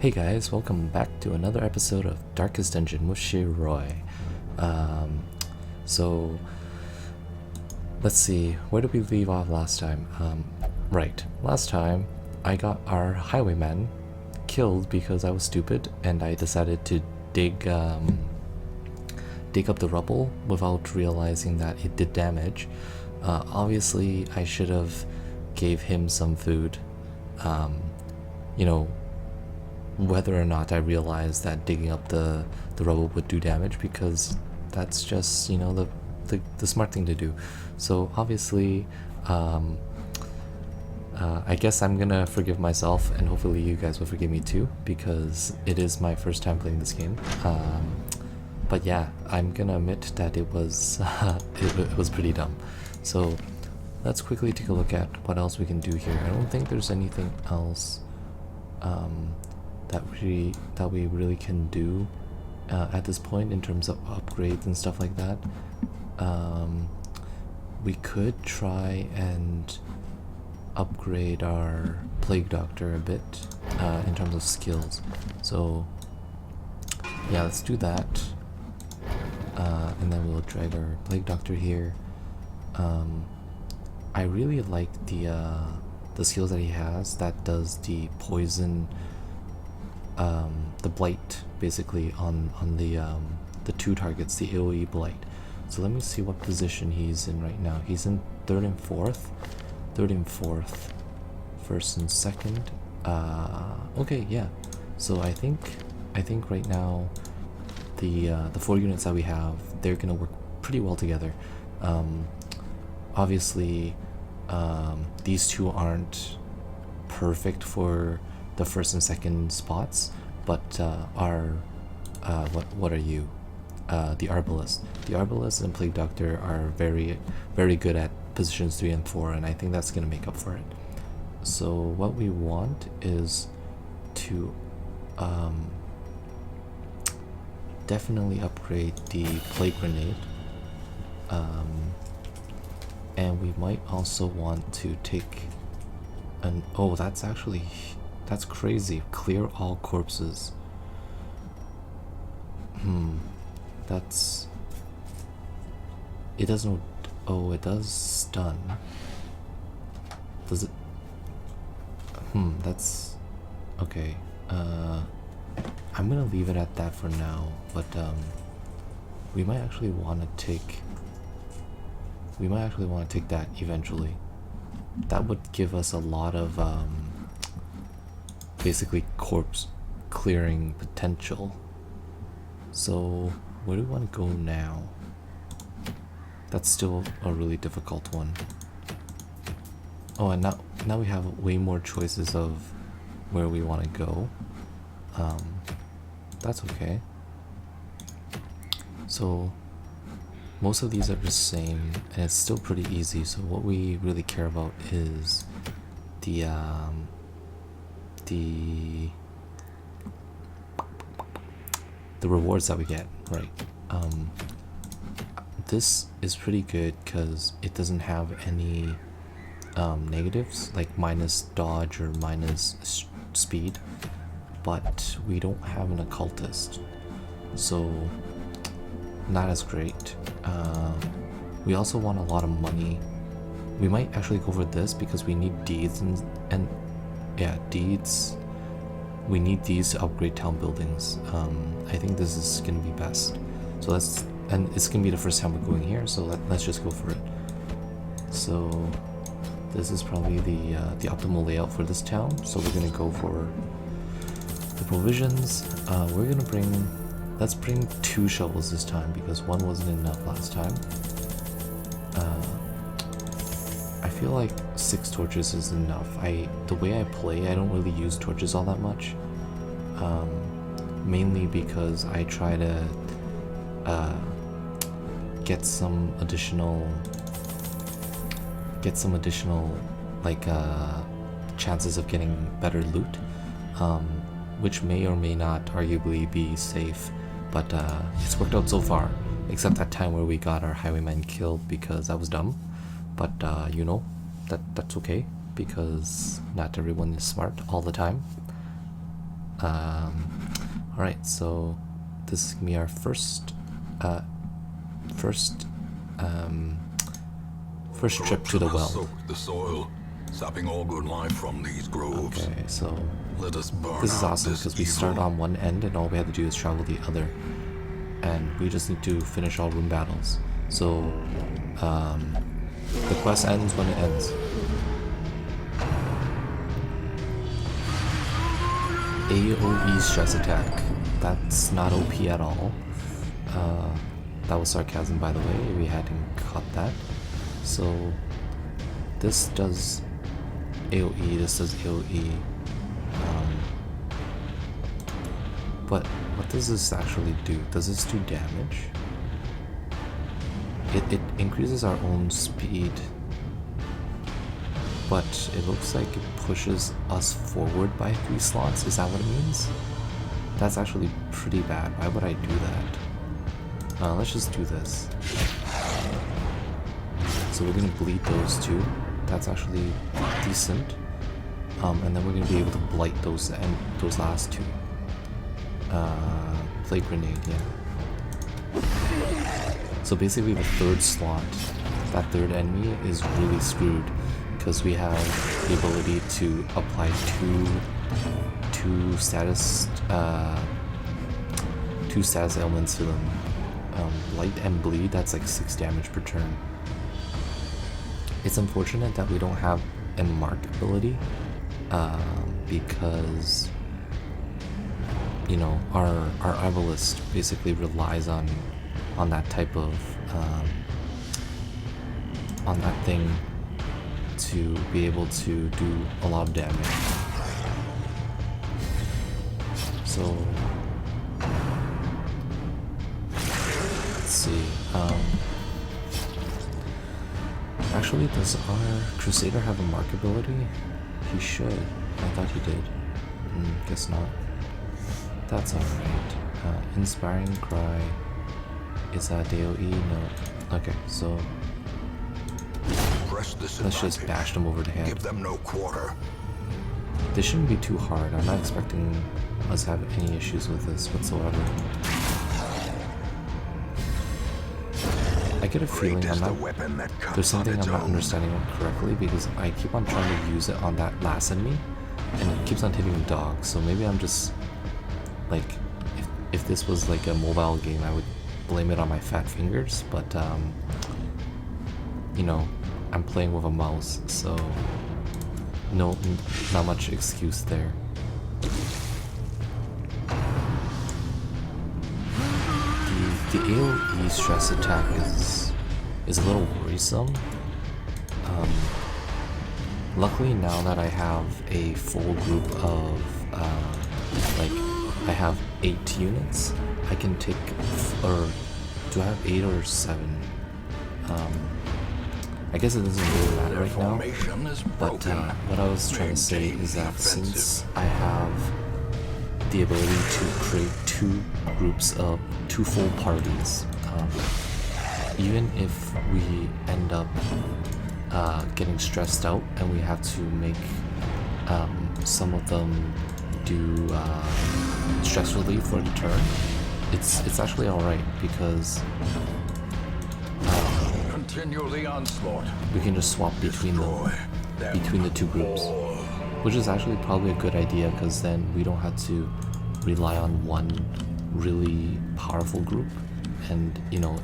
Hey guys, welcome back to another episode of Darkest Dungeon with Shiroi. Um, so, let's see, where did we leave off last time? Right, last time I got our highwayman killed because I was stupid and I decided to dig up the rubble without realizing that it did damage. Obviously, I should have gave him some food. You know, whether or not I realized that digging up the rubble would do damage, because that's just, the smart thing to do. So obviously, I guess I'm gonna forgive myself, and hopefully you guys will forgive me too, because it is my first time playing this game. But yeah, I'm gonna admit that it was it was pretty dumb. So let's quickly take a look at what else we can do here. I don't think there's anything else that we really can do at this point in terms of upgrades and stuff like that. We could try and upgrade our Plague Doctor a bit in terms of skills. So yeah, let's do that. And then we'll drag our Plague Doctor here. I really like the skills that he has that does the poison, the blight basically on the two targets, the AoE blight. So let me see what position he's in right now. He's in third and fourth, first and second. Okay, yeah. So I think right now the four units that we have, they're gonna work pretty well together. Obviously, these two aren't perfect for the first and second spots, but are what are you? The Arbalest and Plague Doctor are very good at positions 3 and 4, and I think that's gonna make up for it. So what we want is to definitely upgrade the Plague Grenade, and we might also want to take an that's crazy. Clear all corpses. That's... It doesn't... Oh, it does stun. Does it... That's... Okay. I'm gonna leave it at that for now, but we might actually want to take... We might actually want to take that eventually. That would give us a lot of basically corpse clearing potential. So where do we want to go now? That's still a really difficult one. Oh, and now we have way more choices of where we want to go. That's okay. So most of these are the same, and it's still pretty easy. So what we really care about is the rewards that we get, right? This is pretty good because it doesn't have any negatives like minus dodge or minus speed, but we don't have an occultist, so not as great. We also want a lot of money. We might actually go for this because we need deeds and yeah, deeds. We need these to upgrade town buildings. I think this is gonna be best. So and it's gonna be the first time we're going here, so let's just go for it. So this is probably the optimal layout for this town. So we're gonna go for the provisions. We're gonna let's bring 2 shovels this time because one wasn't enough last time. I feel like 6 torches is enough. The way I play, I don't really use torches all that much. Mainly because I try to get some additional like chances of getting better loot, which may or may not arguably be safe, but it's worked out so far, except that time where we got our highwayman killed because I was dumb. But that's okay, because not everyone is smart all the time. Alright, so this is gonna be our first trip to the well. Soaked the soil, sapping all good life from these groves. Okay, so Let us burn this is out awesome this because we start evil. on one end and all we have to do is travel the other. And we just need to finish all room battles. So, the quest ends when it ends. AoE stress attack. That's not OP at all. That was sarcasm, by the way, we hadn't caught that. So, this does AoE, this does AoE. But what does this actually do? Does this do damage? It increases our own speed, but it looks like it pushes us forward by 3 slots. Is that what it means? That's actually pretty bad. Why would I do that? Let's just do this. So we're gonna bleed those two. That's actually decent. And then we're gonna be able to blight those last two. Plague grenade, yeah. So basically the third slot, that third enemy is really screwed because we have the ability to apply two status ailments to them. Light and bleed, that's like 6 damage per turn. It's unfortunate that we don't have a mark ability because you know our Arbalist basically relies on that type of on that thing to be able to do a lot of damage. So let's see. Actually, does our Crusader have a mark ability? He should. I thought he did. Guess not. That's alright. Inspiring Cry. Is that AoE? No. Okay, so let's just bash them over the head. Give them no quarter. This shouldn't be too hard. I'm not expecting us to have any issues with this whatsoever. I get a feeling there's something I'm not understanding correctly because I keep on trying to use it on that last enemy and it keeps on hitting the dog. So maybe I'm just like, if this was like a mobile game, I would blame it on my fat fingers, but you know, I'm playing with a mouse, so no, not much excuse there. The AoE stress attack is a little worrisome. Luckily now that I have a full group of like I have 8 units, I can take, or do I have 8 or 7? I guess it doesn't really matter right now, but what I was trying to say is that since I have the ability to create 2 groups of 2 full parties, even if we end up getting stressed out and we have to make some of them do stress relief for the turn, it's actually alright because Continue the onslaught. we can just swap between the 2 groups, which is actually probably a good idea because then we don't have to rely on one really powerful group, and you know,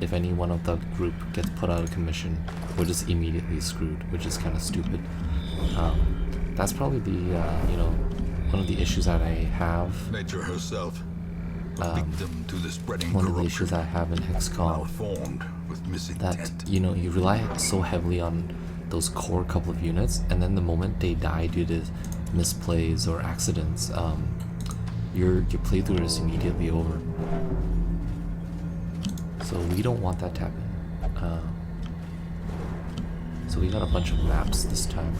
if any one of the group gets put out of commission, we're just immediately screwed, which is kind of stupid. That's probably the you know, one of the issues that I have. Nature herself, a victim to the spreading One of the corruption, issues I have in XCOM, malformed with that misintent. you know, you rely so heavily on those core couple of units, and then the moment they die due to misplays or accidents, your playthrough is immediately over. So we don't want that to happen. So we got a bunch of maps this time.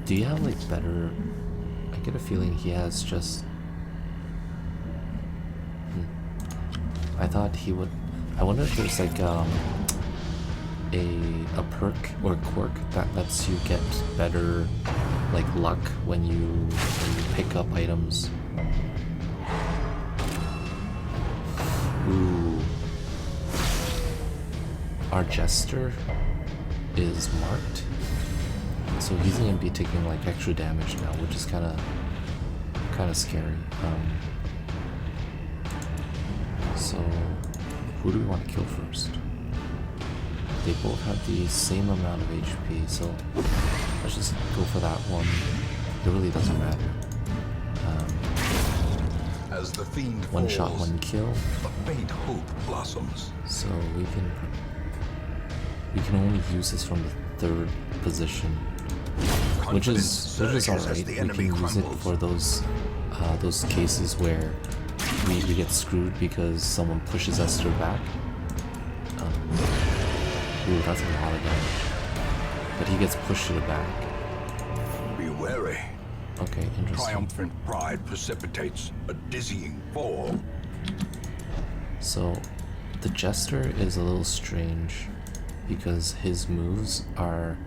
Do you have like better? I get a feeling he has just. I thought he would. I wonder if there's like a perk or a quirk that lets you get better like luck when you pick up items. Ooh. Our Jester is marked, so he's gonna be taking like extra damage now, which is kind of scary. So who do we want to kill first? They both have the same amount of HP, so let's just go for that one. It really doesn't matter. As the fiend One falls, shot, one kill. a faint hope blossoms. So we can only use this from the third position, which is alright. We can use it for those cases where we get screwed because someone pushes us to the back. Ooh, that's a lot of damage. But he gets pushed to the back. Be wary. Okay, interesting. Triumphant pride precipitates a dizzying fall. So the Jester is a little strange because his moves are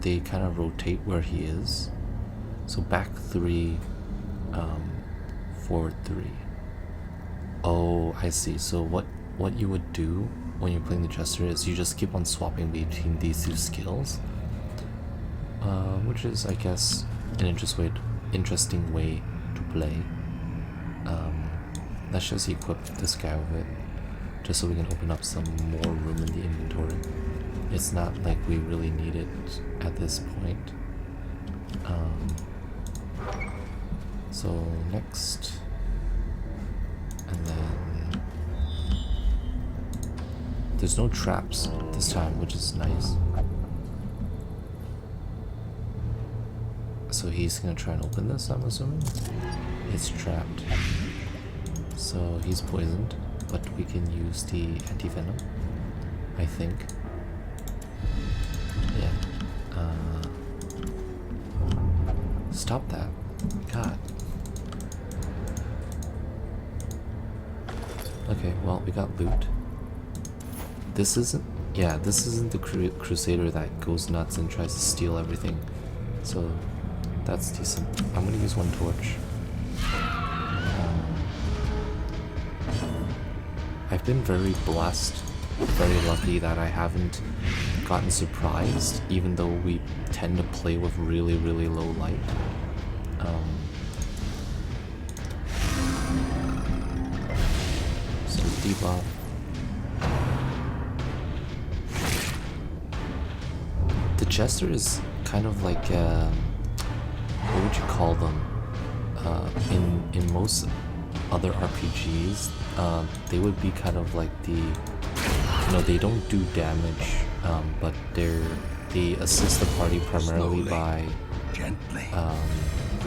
they kind of rotate where he is. So back 3, forward 3. Oh, I see. So what you would do when you're playing the Jester is you just keep on swapping between these two skills, which is, I guess, an interesting way to play. Let's just equip this guy with it, just so we can open up some more room in the inventory. It's not like we really need it at this point. So next, and then there's no traps this time, which is nice. So he's gonna try and open this, I'm assuming. It's trapped. So he's poisoned, but we can use the anti-venom, I think. Yeah. Stop that. God. Okay, well, we got loot. This isn't the Crusader that goes nuts and tries to steal everything. So that's decent. I'm gonna use one torch. I've been very blessed, very lucky that I haven't gotten surprised, even though we tend to play with really, really low light. So debuff. The Jester is kind of like, what would you call them? In most other RPGs, they would be kind of like they don't do damage, but they assist the party primarily by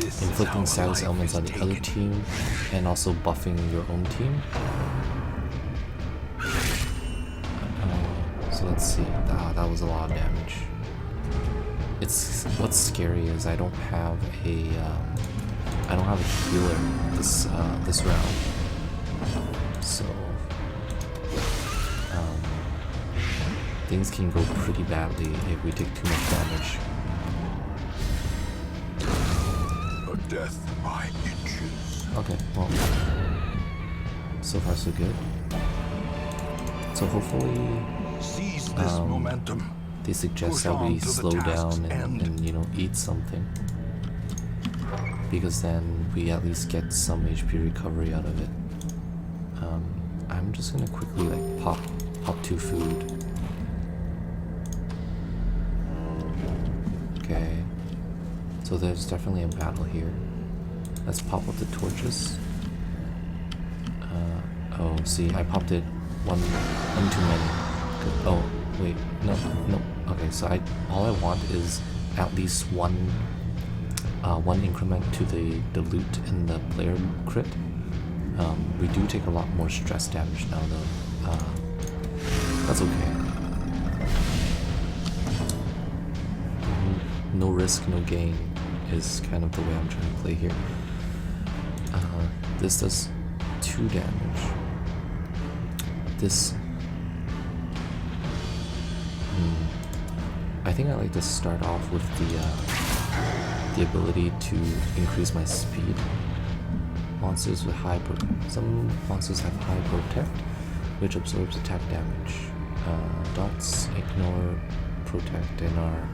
inflicting status elements on the other team and also buffing your own team. So let's see. That was a lot of damage. What's scary is I don't have a healer this round. So things can go pretty badly if we take too much damage. A death by inches. Okay, well, so far so good. So hopefully Seize this momentum. they suggest Push that on we to the slow task's down and eat something, because then we at least get some HP recovery out of it. I'm just gonna quickly like pop 2 food. Okay, so there's definitely a battle here. Let's pop up the torches. Oh, see, I popped it one too many. Oh, wait, no. Okay, so all I want is at least one increment to the loot and the player crit. We do take a lot more stress damage now, though. That's okay. No risk, no gain is kind of the way I'm trying to play here. This does 2 damage. This... I think I like to start off with the ability to increase my speed. Monsters with some monsters have high protect, which absorbs attack damage. Dots ignore protect and are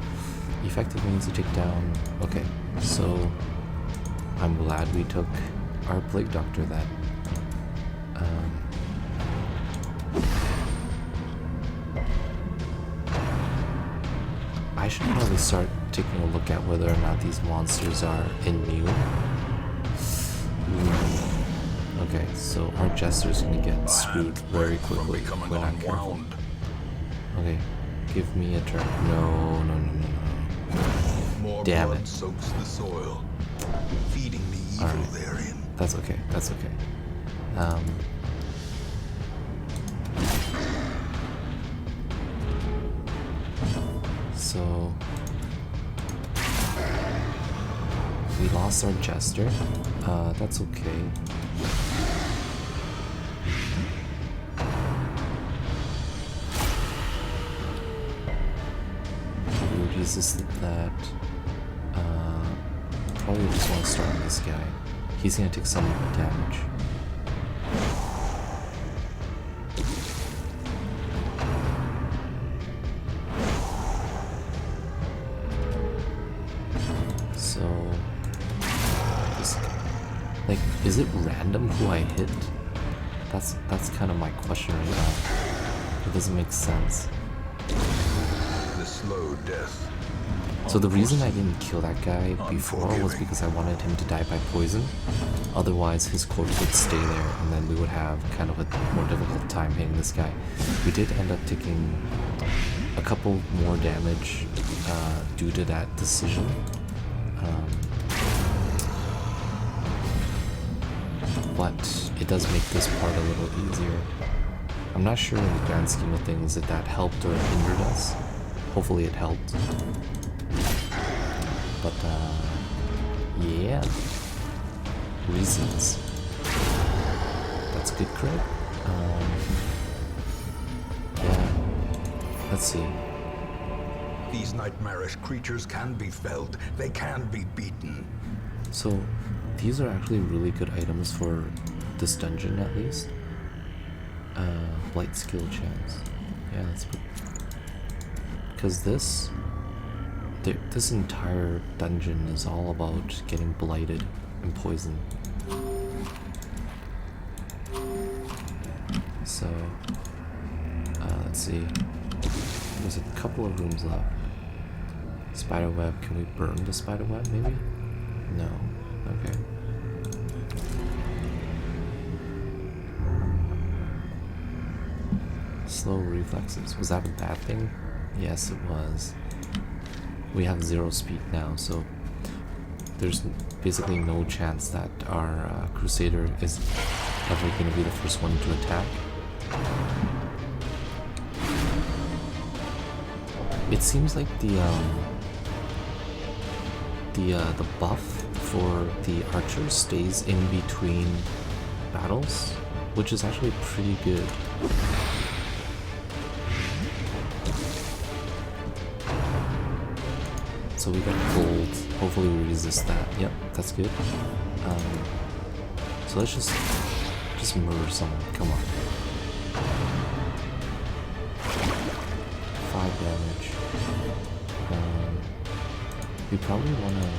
effective means to take down. Okay, so I'm glad we took our Plague Doctor then. I should probably start taking a look at whether or not these monsters are immune. Okay, so our Jester's gonna get screwed very quickly if we're not careful. Okay, give me a turn. No. More Damn blood it. soaks the soil, feeding the evil Alright. therein. That's okay. So we lost our Jester. That's okay. We would resist that. Probably just want to start on this guy. He's gonna take some damage. So, like, is it random who I hit? That's kind of my question right now. It doesn't make sense. The slow death. So the reason I didn't kill that guy before was because I wanted him to die by poison. Otherwise, his corpse would stay there, and then we would have kind of a more difficult time hitting this guy. We did end up taking a couple more damage due to that decision. But it does make this part a little easier. I'm not sure in the grand scheme of things if that helped or hindered us. Hopefully it helped. But yeah. Reasons. That's a good crit. Yeah. Let's see. These nightmarish creatures can be felled. They can be beaten. So these are actually really good items for this dungeon at least. Blight skill chance. Yeah, that's good. Because this entire dungeon is all about getting blighted and poisoned. So, let's see. There's a couple of rooms left. Spiderweb. Can we burn the spiderweb maybe? No. Okay. Slow reflexes. Was that a bad thing? Yes, it was. We have 0 speed now, so there's basically no chance that our Crusader is ever going to be the first one to attack. It seems like the buff for the archer stays in between battles, which is actually pretty good. So we got gold. Hopefully we resist that. Yep, that's good. So let's just murder someone. Come on. 5 damage. We probably want to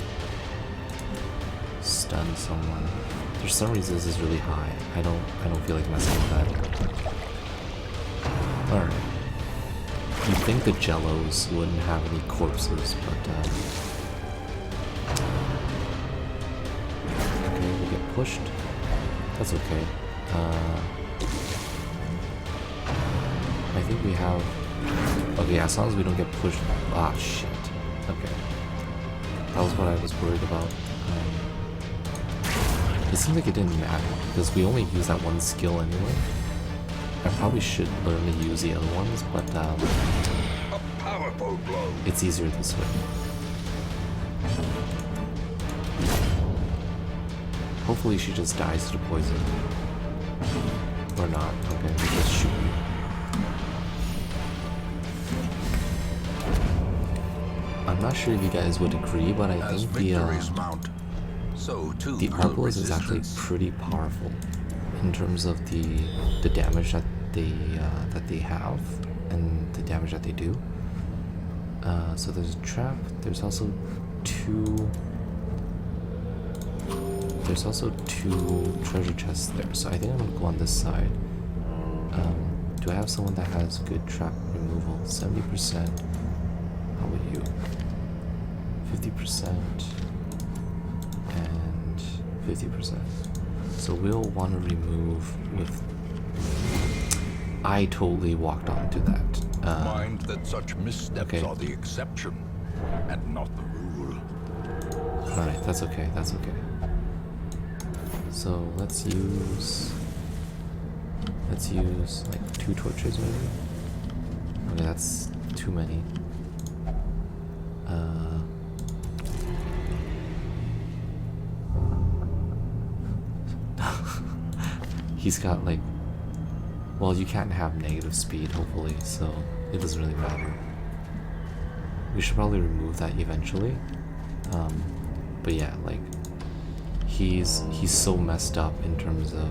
stun someone. Their stun resist is really high. I don't feel like messing with that. All right. You'd think the Jellos wouldn't have any corpses, but okay, we get pushed. That's okay. I think we have. Okay, as long as we don't get pushed. Ah, shit. Okay, that was what I was worried about. It seemed like it didn't matter because we only use that one skill anyway. I probably should learn to use the other ones, but A powerful blow. it's easier this way. Hopefully she just dies to the poison. Or not. Okay, we just shoot you. I'm not sure if you guys would agree, but I As think victories mount, so too the will Arbalest is actually resistance. pretty powerful in terms of the damage that they have and the damage that they do. So there's a trap. There's also two treasure chests there. So I think I'm gonna go on this side. Do I have someone that has good trap removal? 70%. How about you? 50% and 50%. So we'll want to remove with. I totally walked onto that. Mind that such missteps okay. are the exception and not the rule. Alright, that's okay, that's okay. So let's use like 2 torches maybe? Okay, that's too many. He's got like, well, you can't have negative speed hopefully, so it doesn't really matter. We should probably remove that eventually. But yeah, like he's so messed up in terms of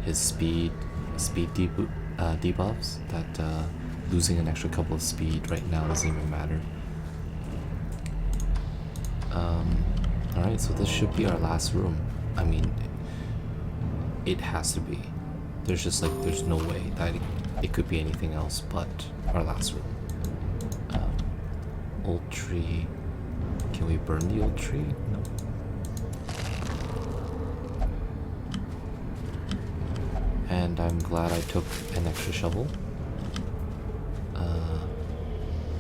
his speed debuffs that losing an extra couple of speed right now doesn't even matter. Alright, so this should be our last room. I mean, it has to be. There's no way that it could be anything else but our last room. Old tree. Can we burn the old tree? No. And I'm glad I took an extra shovel.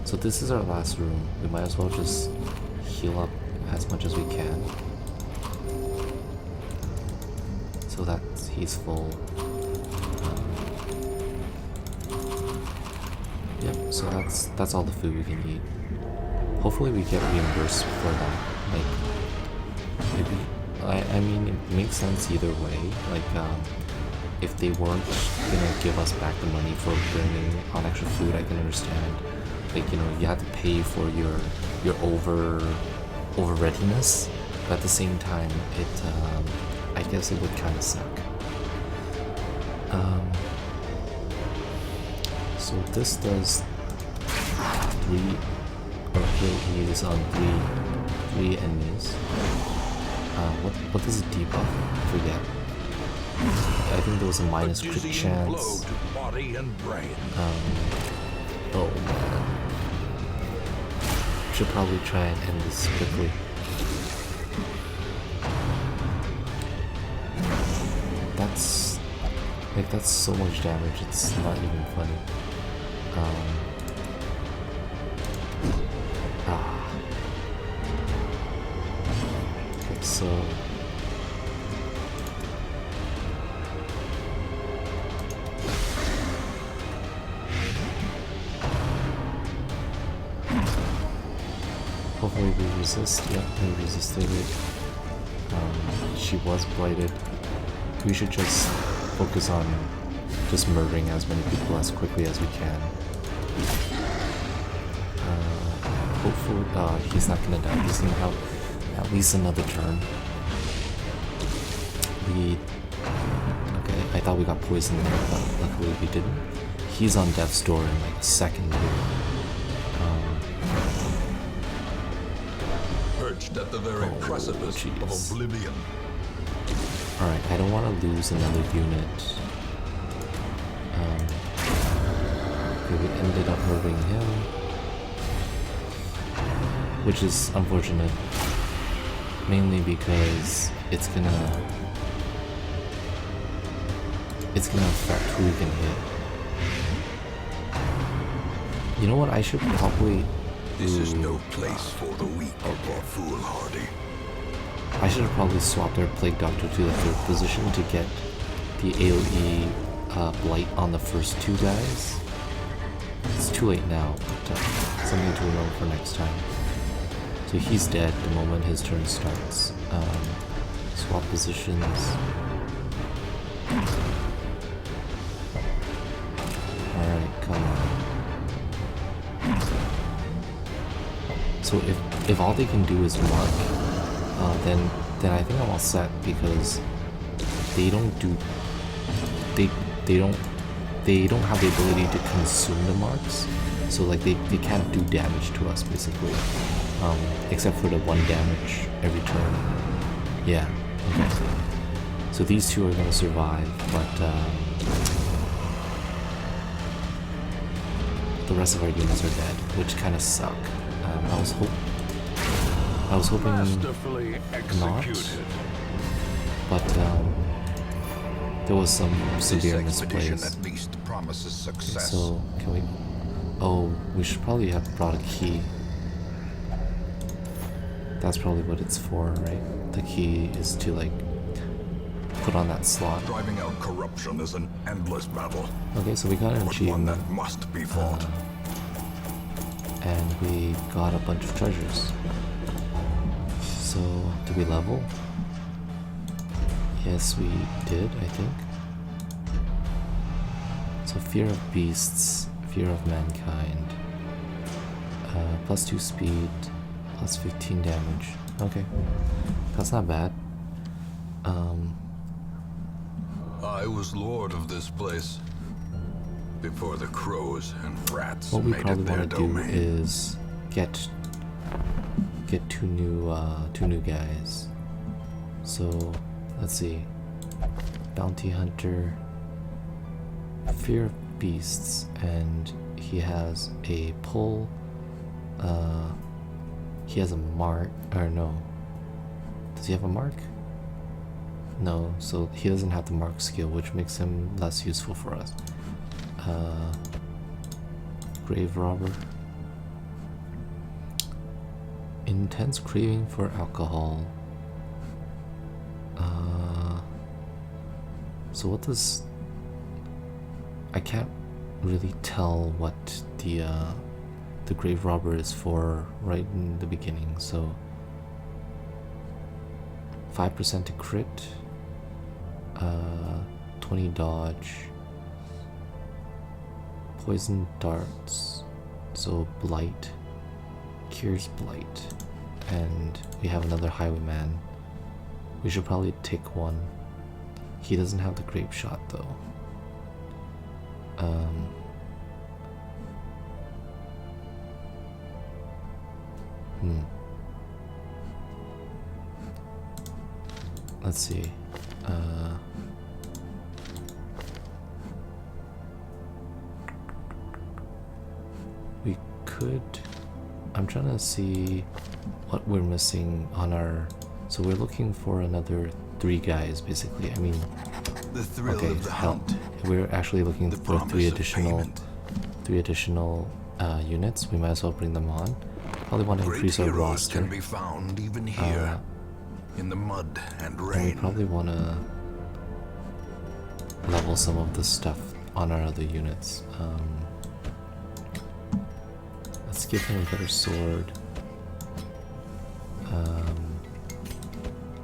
So this is our last room. We might as well just heal up as much as we can. So that he's full. Yep, so that's all the food we can eat. Hopefully we get reimbursed for that. Like, maybe, I mean, it makes sense either way. Like, if they weren't gonna give us back the money for burning on extra food, I can understand. Like, you know, you have to pay for your over readiness, but at the same time, it I guess it would kind of suck. So this does 3, or he is on 3 enemies. What does it debuff? I forget. I think there was a minus crit chance. To body and brain. Oh man. Should probably try and end this quickly. That's so much damage, it's not even funny. Okay, so hopefully we resist. Yep, we resisted it. She was blighted. We should just focus on just murdering as many people as quickly as we can. Hopefully, he's not gonna die. He's gonna have at least another turn. Okay, I thought we got poisoned there, but luckily we didn't. He's on death's door in like a second. Perched at the very precipice of oblivion. Alright, I don't want to lose another unit. Okay, we ended up murdering him, which is unfortunate, mainly because it's gonna affect who we can hit. You know what, I should probably... This is no place for the weak or foolhardy. I should have probably swapped our Plague Doctor to the 3rd position to get the AoE blight on the first 2 guys. It's too late now, but something to remember for next time. So he's dead the moment his turn starts. Swap positions. Alright, come on. So if all they can do is mark, then I think I'm all set, because they don't do they don't have the ability to consume the marks. So like they can't do damage to us basically, except for the 1 damage every turn. Yeah. Okay. So these two are gonna survive, but the rest of our units are dead, which kind of suck. I was hoping not, but there was some severe misplays. At least promises success. So can we? Oh, we should probably have brought a key. That's probably what it's for, right? The key is to like put on that slot. Driving out corruption is an endless battle, Okay, so we got an but one achievement, that must be fought. and we got a bunch of treasures. So, did we level? Yes, we did, I think. So, Fear of Beasts, Fear of Mankind, +2 speed, +15 damage. Okay, that's not bad. I was lord of this place before the crows and rats What we made probably it their want to do domain. is get two new guys. So let's see, Bounty Hunter, Fear of Beasts, and he has a pull. He has a mark, or no? Does he have a mark? No, so he doesn't have the mark skill, which makes him less useful for us. Grave Robber. Intense craving for alcohol. So what does... I can't really tell what the Grave Robber is for right in the beginning, so 5% to crit, 20 dodge, poison darts, so blight, cures blight, and we have another highwayman. We should probably take one. He doesn't have the grape shot though. Let's see. We could... I'm trying to see what we're missing on our... So we're looking for another 3 guys, basically. I mean, The thrill okay, of the hell, hunt. we're actually looking The for promise three of additional units. We might as well bring them on. Probably want to Great increase our heroes roster. can be found even here, in the mud and And we rain. probably want to level some of the stuff on our other units. Let's give him a better sword.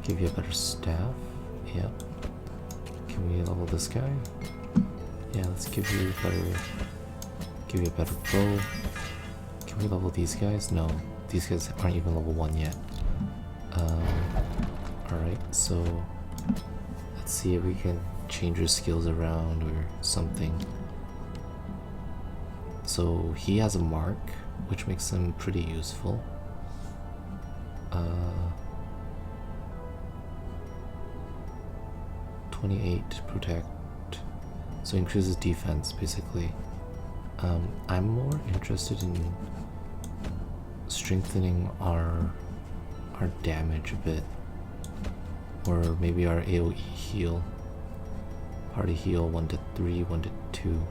Give you a better staff. Yep. Can we level this guy? Yeah, let's give you a better bow. Can we level these guys? No, these guys aren't even level 1 yet. Alright, so let's see if we can change your skills around or something. So he has a mark, which makes him pretty useful. 28 protect, so increases defense basically. I'm more interested in strengthening our damage a bit, or maybe our AoE heal. Party heal 1 to 3, 1 to 2.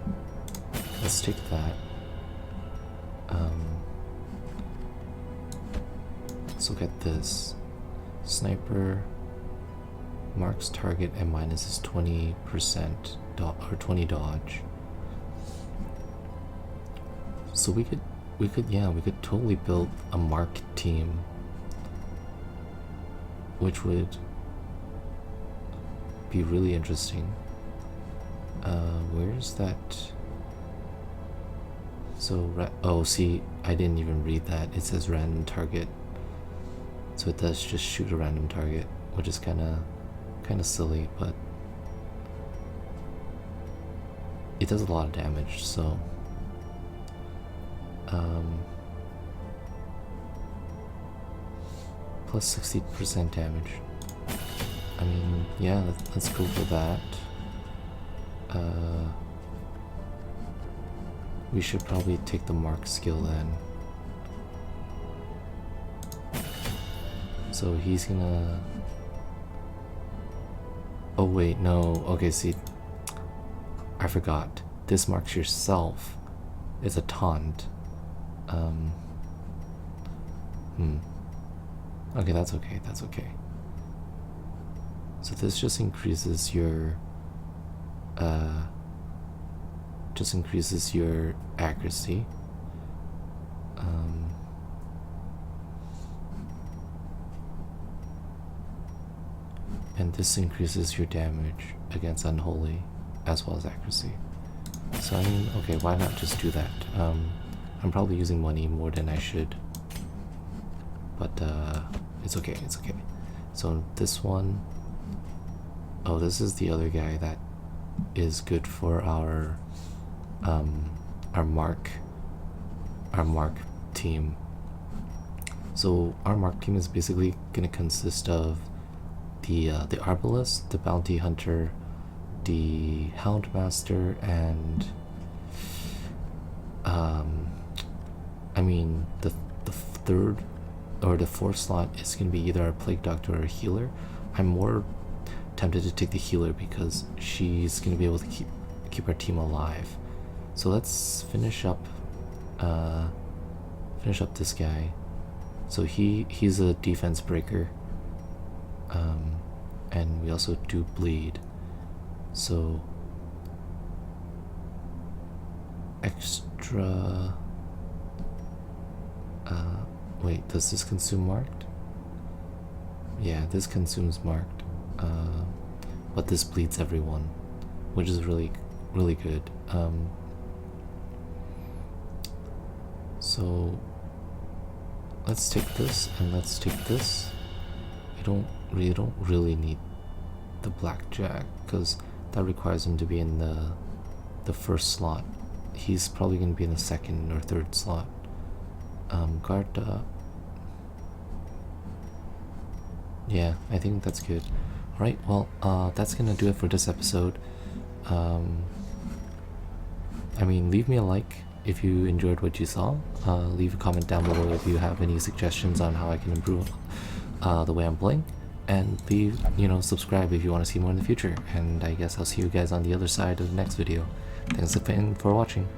Let's take that. Let's look at this. Sniper marks target and minuses 20% or 20 dodge. So we could totally build a mark team, which would be really interesting. Where's that So, oh, see, I didn't even read that. It says random target. So it does just shoot a random target, which is kind of silly, but it does a lot of damage, so plus 60% damage. I mean, yeah, let's go for that. We should probably take the mark skill then. So he's gonna... Oh wait, no. Okay, see, I forgot. This marks yourself. It's a taunt. Okay, that's okay. That's okay. So this just increases your accuracy. And this increases your damage against Unholy as well as accuracy. So I mean, okay, why not just do that? I'm probably using money more than I should, but it's okay, it's okay. So this one, oh, this is the other guy that is good for our mark team. So our mark team is basically gonna consist of the Arbalest, the Bounty Hunter, the Houndmaster, and I mean the third or the fourth slot is gonna be either a Plague Doctor or a healer. I'm more tempted to take the healer because she's gonna be able to keep our team alive. So let's finish up this guy. So he's a defense breaker, and we also do bleed. So extra. Wait, does this consume marked? Yeah, this consumes marked. But this bleeds everyone, which is really good. So let's take this and let's take this. We don't really need the Blackjack because that requires him to be in the first slot. He's probably going to be in the second or third slot. Garda. Yeah, I think that's good. Alright, well, that's gonna do it for this episode. I mean, leave me a like if you enjoyed what you saw. Leave a comment down below if you have any suggestions on how I can improve the way I'm playing. And leave, subscribe if you want to see more in the future. And I guess I'll see you guys on the other side of the next video. Thanks again for watching.